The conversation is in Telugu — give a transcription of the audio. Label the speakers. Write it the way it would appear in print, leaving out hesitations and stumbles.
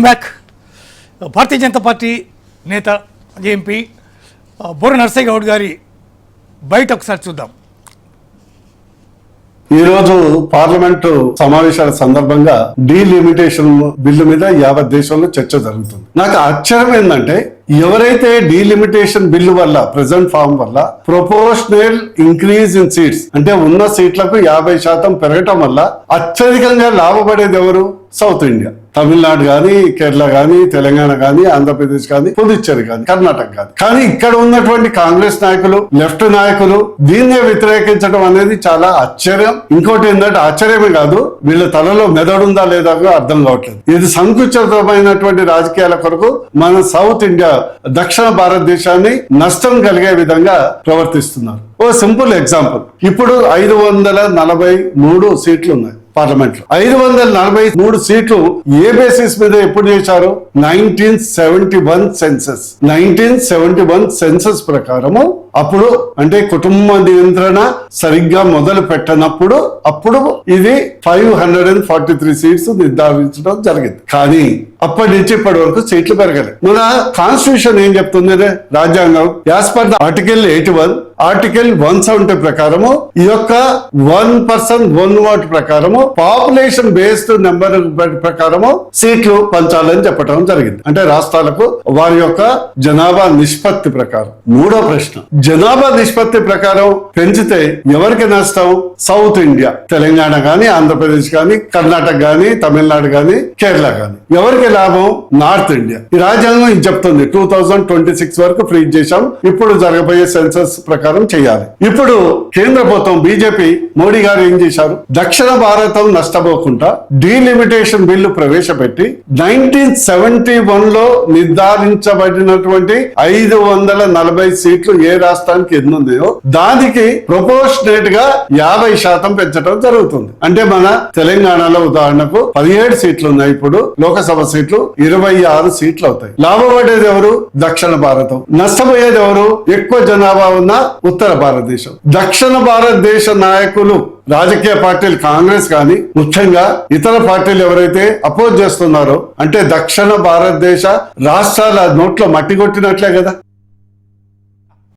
Speaker 1: బ్యాక్. భారతీయ జనతా పార్టీ నేత ఎంపీ బోరు నర్సయ్య గౌడ్ గారి బయట ఒకసారి చూద్దాం.
Speaker 2: ఈ రోజు పార్లమెంటు సమావేశాల సందర్భంగా డీలిమిటేషన్ బిల్లు మీద యావత్ దేశంలో చర్చ జరుగుతుంది. నాకు ఆశ్చర్యం ఏంటంటే ఎవరైతే డీలిమిటేషన్ బిల్లు వల్ల ప్రెసెంట్ ఫామ్ వల్ల ప్రొపోర్షనల్ ఇంక్రీజ్ ఇన్ సీట్స్ అంటే ఉన్న సీట్లకు 50% పెరగటం వల్ల అత్యధికంగా లాభపడేది ఎవరు? సౌత్ ఇండియా, తమిళనాడు గాని, కేరళ గాని, తెలంగాణ గాని, ఆంధ్రప్రదేశ్ గాని, పుదుచ్చేరి గాని, కర్ణాటక గాని. కానీ ఇక్కడ ఉన్నటువంటి కాంగ్రెస్ నాయకులు, లెఫ్ట్ నాయకులు దీన్నే వ్యతిరేకించడం అనేది చాలా ఆశ్చర్యం. ఇంకోటి ఏంటంటే ఆశ్చర్యమే కాదు, వీళ్ళ తలలో మెదడుందా లేదా అర్థం కావట్లేదు. ఇది సంకుచితమైనటువంటి రాజకీయాల కొరకు మన సౌత్ ఇండియా, దక్షిణ భారతదేశాన్ని నష్టం కలిగే విధంగా ప్రవర్తిస్తున్నారు. ఓ సింపుల్ ఎగ్జాంపుల్, ఇప్పుడు 543 సీట్లు ఉన్నాయి పార్లమెంట్ లో. 543 సీట్లు ఏ బేసిస్ మీద ఎప్పుడు చేశారు? 1971 సెన్సస్ ప్రకారము అప్పుడు అంటే కుటుంబ నియంత్రణ సరిగ్గా మొదలు పెట్టనప్పుడు అప్పుడు ఇది 543 సీట్స్ నిర్ధారించడం జరిగింది. కానీ అప్పటి నుంచి ఇప్పటి వరకు సీట్లు పెరగలేదు. మన కాన్స్టిట్యూషన్ ఏం చెప్తుంది? రాజ్యాంగం as per the article 81, article 170 ప్రకారము ఈ యొక్క 1 person 1 vote ప్రకారము పాపులేషన్ బేస్డ్ నెంబర్ ప్రకారము సీట్లు పంచాలని చెప్పడం జరిగింది. అంటే రాష్ట్రాలకు వారి యొక్క జనాభా నిష్పత్తి ప్రకారం. మూడో ప్రశ్న, జనాభా నిష్పత్తి ప్రకారం పెంచితే ఎవరికి నష్టం? సౌత్ ఇండియా, తెలంగాణ గాని, ఆంధ్రప్రదేశ్ గాని, కర్ణాటక గాని, తమిళనాడు గాని, కేరళ గాని. ఎవరికి లాభం? North India. ఈ రాజ్యాంగం ఇది చెప్తుంది 2026 వరకు ఫ్రీజ్ చేశాం, ఇప్పుడు జరగబోయే సెన్సస్ ప్రకారం చేయాలి. ఇప్పుడు కేంద్ర ప్రభుత్వం బీజేపీ మోడీ గారు ఏం చేశారు? దక్షిణ భారతం నష్టపోకుండా డీలిమిటేషన్ బిల్లు ప్రవేశపెట్టి 1971 లో నిర్ధారించబడినటువంటి 540 సీట్లు ఏ రాష్ట్రానికి ఎన్ని ఉన్నాయో దానికి ప్రపోర్షనేట్ గా 50% పెంచడం జరుగుతుంది. అంటే మన తెలంగాణలో ఉదాహరణకు 17 సీట్లు ఉన్నాయి, ఇప్పుడు లోకసభ సీట్లు 26 సీట్లు అవుతాయి. లాభపడేది ఎవరు? దక్షిణ భారతం. నష్టపోయేది ఎవరు? ఎక్కువ జనాభా ఉన్న ఉత్తర భారతదేశం. దక్షిణ భారతదేశ నాయకులు, రాజకీయ పార్టీలు, కాంగ్రెస్ కానీ ముఖ్యంగా ఇతర పార్టీలు ఎవరైతే అపోజ్ చేస్తున్నారో అంటే దక్షిణ భారతదేశ రాష్ట్రాల నోట్లో మట్టి కొట్టినట్లే కదా.